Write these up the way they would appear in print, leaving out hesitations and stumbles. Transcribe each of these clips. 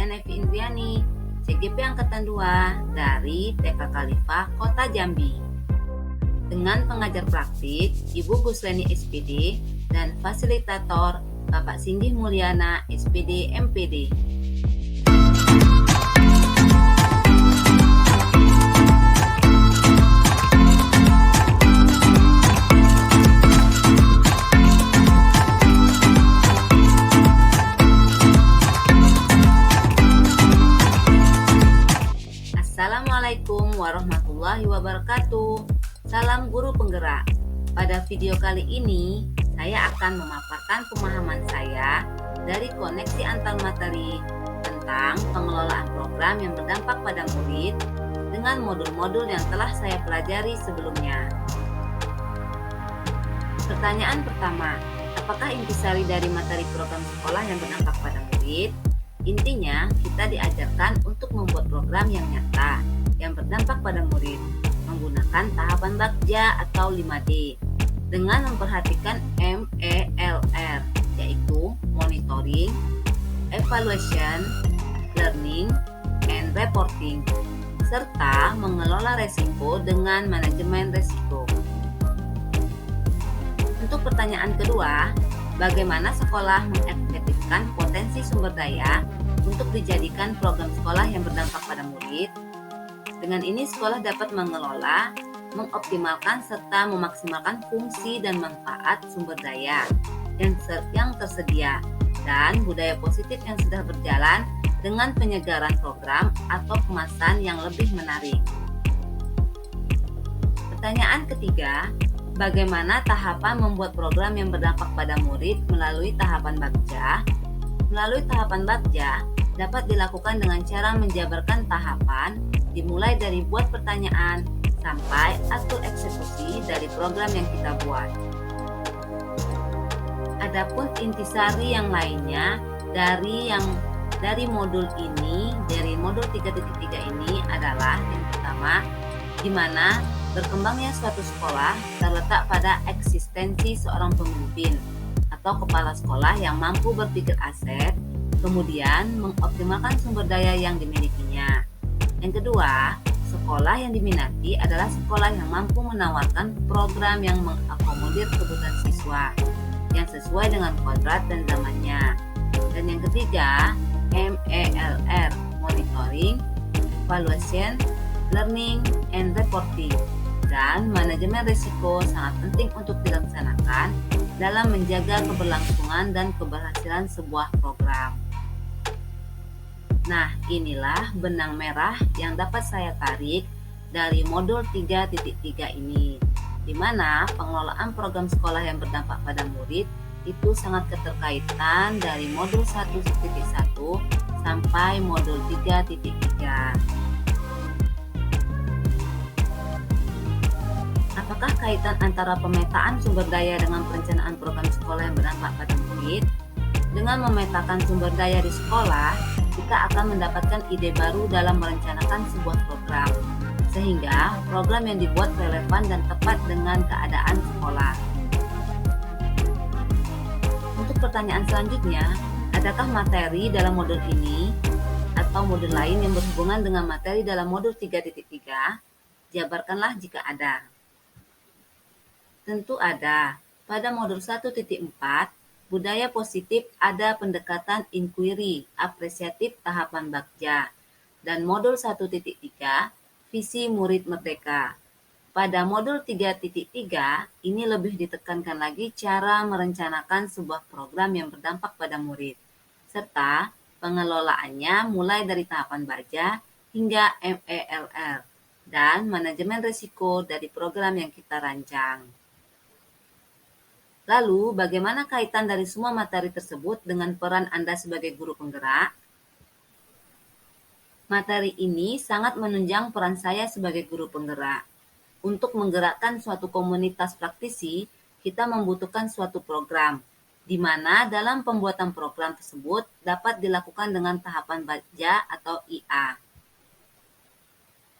Saya Nevi Indriani, CGP Angkatan 2 dari TK Khalifah, Kota Jambi. Dengan pengajar praktik Ibu Gusleni SPD dan fasilitator Bapak Singgih Mulyana SPD MPD. Assalamualaikum warahmatullahi wabarakatuh. Salam guru penggerak. Pada video kali ini, saya akan memaparkan pemahaman saya dari koneksi antar materi tentang pengelolaan program yang berdampak pada murid dengan modul-modul yang telah saya pelajari sebelumnya. Pertanyaan pertama, apakah intisari dari materi program sekolah yang berdampak pada murid? Intinya, kita diajarkan untuk membuat program yang nyata, yang berdampak pada murid, menggunakan tahapan Bagja atau 5D, dengan memperhatikan MELR, yaitu monitoring, evaluation, learning, and reporting, serta mengelola resiko dengan manajemen resiko. Untuk pertanyaan kedua, bagaimana sekolah mengefektifkan potensi sumber daya untuk dijadikan program sekolah yang berdampak pada murid? Dengan ini sekolah dapat mengelola, mengoptimalkan serta memaksimalkan fungsi dan manfaat sumber daya yang tersedia dan budaya positif yang sudah berjalan dengan penyegaran program atau kemasan yang lebih menarik. Pertanyaan ketiga, bagaimana tahapan membuat program yang berdampak pada murid melalui tahapan Bagja? Melalui tahapan Bagja dapat dilakukan dengan cara menjabarkan tahapan dimulai dari buat pertanyaan sampai atur eksekusi dari program yang kita buat. Adapun intisari yang lainnya dari modul ini, dari modul 3.3 ini adalah yang pertama, di mana berkembangnya suatu sekolah terletak pada eksistensi seorang pemimpin atau kepala sekolah yang mampu berpikir aset, kemudian mengoptimalkan sumber daya yang dimilikinya. Yang kedua, sekolah yang diminati adalah sekolah yang mampu menawarkan program yang mengakomodir kebutuhan siswa yang sesuai dengan kodrat dan zamannya. Dan yang ketiga, MELR, monitoring, evaluation, learning, and reporting, dan manajemen risiko sangat penting untuk dilaksanakan dalam menjaga keberlangsungan dan keberhasilan sebuah program. Nah, inilah benang merah yang dapat saya tarik dari modul 3.3 ini, di mana pengelolaan program sekolah yang berdampak pada murid itu sangat keterkaitan dari modul 1.1 sampai modul 3.3. Apakah kaitan antara pemetaan sumber daya dengan perencanaan program sekolah yang berdampak pada murid? Dengan memetakan sumber daya di sekolah, kita akan mendapatkan ide baru dalam merencanakan sebuah program, sehingga program yang dibuat relevan dan tepat dengan keadaan sekolah. Untuk pertanyaan selanjutnya, adakah materi dalam modul ini atau modul lain yang berhubungan dengan materi dalam modul 3.3? Jabarkanlah jika ada. Tentu ada. Pada modul 1.4, budaya positif ada pendekatan inquiry, apresiatif tahapan Bagja. Dan modul 1.3, visi murid merdeka. Pada modul 3.3, ini lebih ditekankan lagi cara merencanakan sebuah program yang berdampak pada murid, serta pengelolaannya mulai dari tahapan Bagja hingga MELR, dan manajemen risiko dari program yang kita rancang. Lalu, bagaimana kaitan dari semua materi tersebut dengan peran Anda sebagai guru penggerak? Materi ini sangat menunjang peran saya sebagai guru penggerak. Untuk menggerakkan suatu komunitas praktisi, kita membutuhkan suatu program, di mana dalam pembuatan program tersebut dapat dilakukan dengan tahapan Bagja atau IA.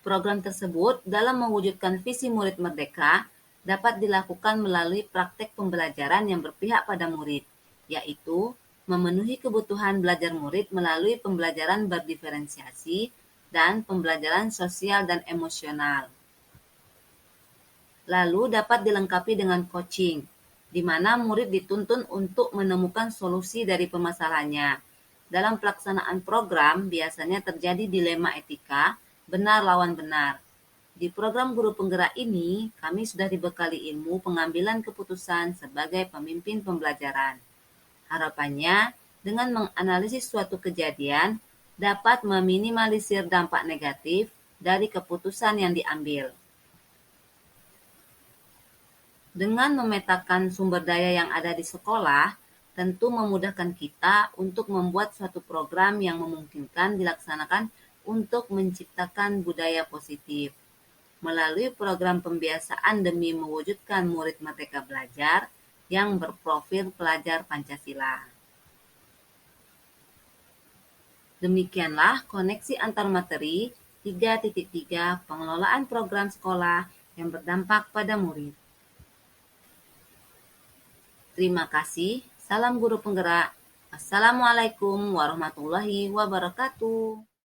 Program tersebut dalam mewujudkan visi murid merdeka dapat dilakukan melalui praktek pembelajaran yang berpihak pada murid, yaitu memenuhi kebutuhan belajar murid melalui pembelajaran berdiferensiasi dan pembelajaran sosial dan emosional. Lalu dapat dilengkapi dengan coaching, di mana murid dituntun untuk menemukan solusi dari permasalahannya. Dalam pelaksanaan program, biasanya terjadi dilema etika, benar lawan benar. Di program Guru Penggerak ini, kami sudah dibekali ilmu pengambilan keputusan sebagai pemimpin pembelajaran. Harapannya, dengan menganalisis suatu kejadian, dapat meminimalisir dampak negatif dari keputusan yang diambil. Dengan memetakan sumber daya yang ada di sekolah, tentu memudahkan kita untuk membuat suatu program yang memungkinkan dilaksanakan untuk menciptakan budaya positif. Melalui program pembiasaan demi mewujudkan murid Merdeka Belajar yang berprofil pelajar Pancasila. Demikianlah koneksi antar materi 3.3 pengelolaan program sekolah yang berdampak pada murid. Terima kasih. Salam Guru Penggerak. Assalamualaikum warahmatullahi wabarakatuh.